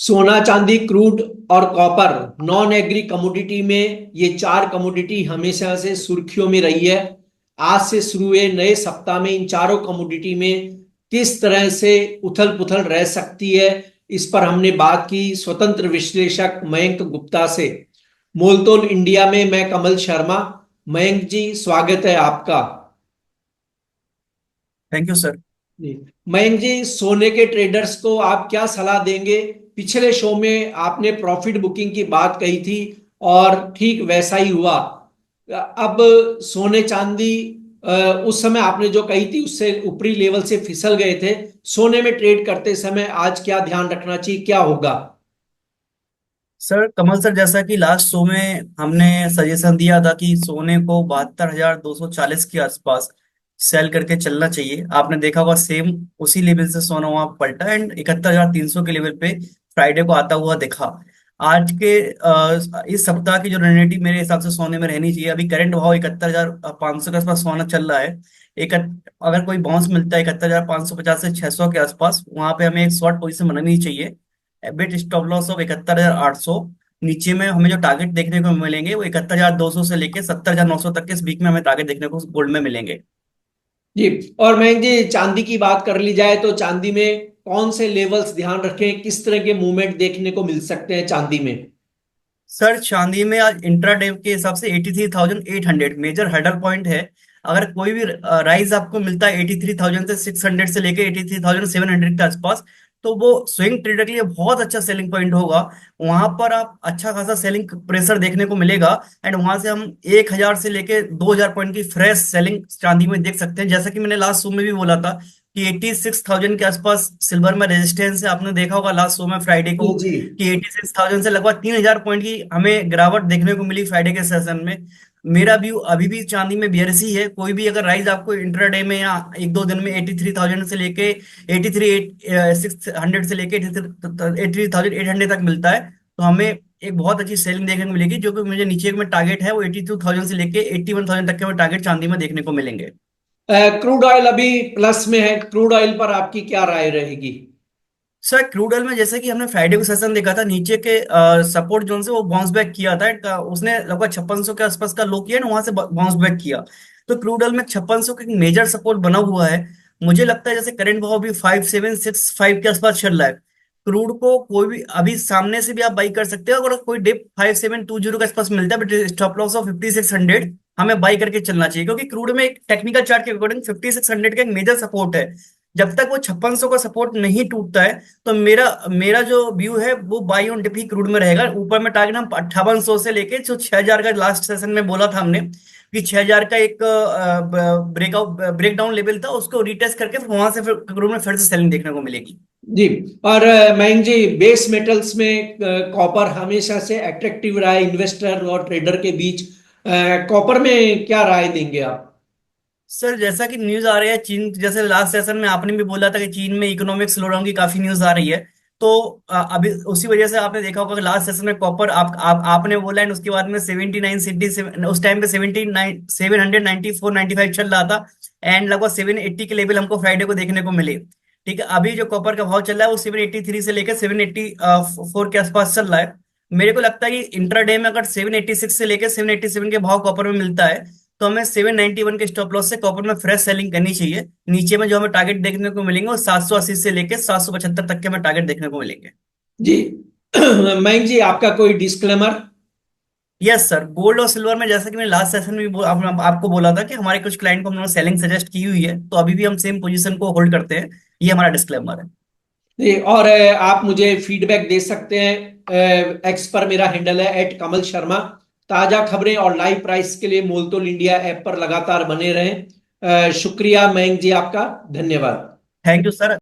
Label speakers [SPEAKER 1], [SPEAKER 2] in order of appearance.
[SPEAKER 1] सोना चांदी क्रूड और कॉपर नॉन एग्री कमोडिटी में ये चार कमोडिटी हमेशा से सुर्खियों में रही है। आज से शुरू हुए नए सप्ताह में इन चारों कमोडिटी में किस तरह से उथल पुथल रह सकती है, इस पर हमने बात की स्वतंत्र विश्लेषक मयंक गुप्ता से। मोलतोल इंडिया में मैं कमल शर्मा। मयंक जी, स्वागत है आपका।
[SPEAKER 2] Thank you sir.
[SPEAKER 1] जी। मयंक जी, सोने के ट्रेडर्स को आप क्या सलाह देंगे? पिछले शो में आपने प्रॉफिट बुकिंग की बात कही थी और ठीक वैसा ही हुआ। अब सोने चांदी उस समय आपने जो कही थी उससे ऊपरी लेवल से फिसल गए थे। सोने में ट्रेड करते समय आज क्या ध्यान रखना चाहिए, क्या होगा?
[SPEAKER 2] सर कमल सर, जैसा कि लास्ट शो में हमने सजेशन दिया था कि सोने को 72,240 के आसपास सेल करके चलना चाहिए। आपने देखा होगा सेम उसी लेवल से सोना वहां पलटा एंड 71,300 के लेवल पे फ्राइडे को आता हुआ दिखा। आज के इस सप्ताह की जो रणनीति मेरे हिसाब से सोने में रहनी चाहिए, अभी करंट भाव 71,500 के आसपास सोना चल रहा है। एक अगर कोई बाउंस मिलता है 71,550 से 600 के आसपास, वहां पे हमें एक शॉर्ट पोजीशन बनानी चाहिए। Bit stop loss of 71,800। नीचे में हमें जो टारगेट देखने को मिलेंगे वो 71,200 से लेके 70,900 तक के इस वीक में हमें टारगेट देखने को गोल्ड में मिलेंगे।
[SPEAKER 1] जी। और मयंक जी, चांदी की बात कर ली जाए तो चांदी में कौन से लेवल्स ध्यान रखें, किस तरह के मूवमेंट देखने को मिल सकते हैं चांदी में?
[SPEAKER 2] सर चांदी में आज इंट्राडे के हिसाब से 83,800 मेजर हर्डल पॉइंट है। अगर कोई भी राइज आपको मिलता है 83,000 से 600 से लेके 83,700 के आसपास, तो वो स्विंग ट्रेडर के लिए बहुत अच्छा सेलिंग पॉइंट होगा। वहां पर आप अच्छा खासा सेलिंग प्रेशर देखने को मिलेगा एंड वहां से हम 1,000 से लेके 2,000 पॉइंट की फ्रेश सेलिंग चांदी में देख सकते हैं। जैसा कि मैंने लास्ट शो में भी बोला था कि 86,000 के आसपास सिल्वर में रेजिस्टेंस है। आपने देखा होगा लास्ट शो में फ्राइडे
[SPEAKER 1] जी
[SPEAKER 2] को
[SPEAKER 1] जी।
[SPEAKER 2] कि 86,000 से लगभग 3,000 पॉइंट की हमें गिरावट देखने को मिली फ्राइडे के सेशन में। मेरा व्यू अभी भी चांदी में बेयरसी ही है। कोई भी अगर राइज आपको इंट्राडे में या एक दो दिन में 83,000 से लेके 600 से लेके 83,800 तक मिलता है, तो हमें एक बहुत अच्छी सेलिंग देखने को मिलेगी। जो कि मुझे नीचे में टारगेट है वो 82,000 से लेके 81,000 तक के हमें टारगेट चांदी में देखने को मिलेंगे।
[SPEAKER 1] क्रूड ऑयल अभी प्लस में है, क्रूड ऑयल पर आपकी क्या राय रहेगी?
[SPEAKER 2] सर क्रूड ऑयल में जैसे कि हमने फ्राइडे को सेशन देखा था, नीचे के सपोर्ट जोन से वो बाउंस बैक किया था। उसने लगभग 5600 के आसपास का लो किया ना, वहां से बाउंस बैक किया। तो क्रूड ऑयल में 5600 का एक मेजर सपोर्ट बना हुआ है। मुझे लगता है जैसे करंट भाव भी 5765 के आसपास चल रहा है। क्रूड को कोई भी अभी सामने से भी आप बाई कर सकते हो। अगर कोई डिप 5720 के आसपास मिलता है बट स्टॉप लॉस ऑफ 5600, हमें बाई करके चलना चाहिए, क्योंकि क्रूड में एक टेक्निकल चार्ट के अकॉर्डिंग 5600 का एक मेजर सपोर्ट है। जब तक वो 5600 का सपोर्ट नहीं टूटता है, तो मेरा मेरा जो व्यू है वो बाई ऑन डिप ही क्रूड में रहेगा। ऊपर में टारगेट हम 5800 से लेके जो 6,000 का लास्ट सेशन में बोला था हमने कि 6,000 का एक ब्रेकआउट ब्रेकडाउन लेवल था, उसको रिटेस्ट करके फिर वहां से फिर क्रूड में फिर से सेलिंग देखने को मिलेगी।
[SPEAKER 1] जी। और मयंक जी, बेस मेटल्स में कॉपर हमेशा से अट्रैक्टिव रहा है इन्वेस्टर और ट्रेडर के बीच। कॉपर में क्या राय देंगे आप?
[SPEAKER 2] सर जैसा कि न्यूज आ रही है चीन, जैसे लास्ट सेशन में आपने भी बोला था कि चीन में इकोनॉमिक स्लोडाउन की काफी न्यूज आ रही है। तो अभी उसी वजह से आपने देखा होगा कि लास्ट सेशन में कॉपर आपने बोला एंड उसके बाद में 79 सिटी, उस टाइम पे 79 794 95 चल रहा था एंड लगभग 780 के लेवल हमको फ्राइडे को देखने को मिले। ठीक है, अभी जो कॉपर का भाव चल रहा है वो 783 से लेकर 784 के आसपास चल रहा है। मेरे को लगता है कि इंट्राडे में अगर 786 से लेकर 787 के भाव कॉपर में मिलता है, तो हमें 791 के स्टॉप लॉस से कॉपर में फ्रेश सेलिंग करनी चाहिए। नीचे में जो हमें टारगेट देखने को मिलेंगे वो 780 से लेके 775 तक के हमें टारगेट देखने को मिलेंगे।
[SPEAKER 1] जी। मयंक जी, आपका कोई डिस्क्लेमर?
[SPEAKER 2] यस सर, गोल्ड और सिल्वर में जैसा कि मैंने लास्ट सेशन में भी आपको बोला था कि हमारे कुछ क्लाइंट को हमने सेलिंग सजेस्ट की हुई है, तो अभी भी हम सेम पोजीशन को होल्ड करते हैं। ये हमारा डिस्क्लेमर है।
[SPEAKER 1] जी। और आप मुझे फीडबैक दे सकते हैं। एक्स पर मेरा हैंडल है @कमल शर्मा। ताजा खबरें और लाइव प्राइस के लिए मोलतोल इंडिया ऐप पर लगातार बने रहें। शुक्रिया मयंक जी, आपका धन्यवाद।
[SPEAKER 2] Thank you sir.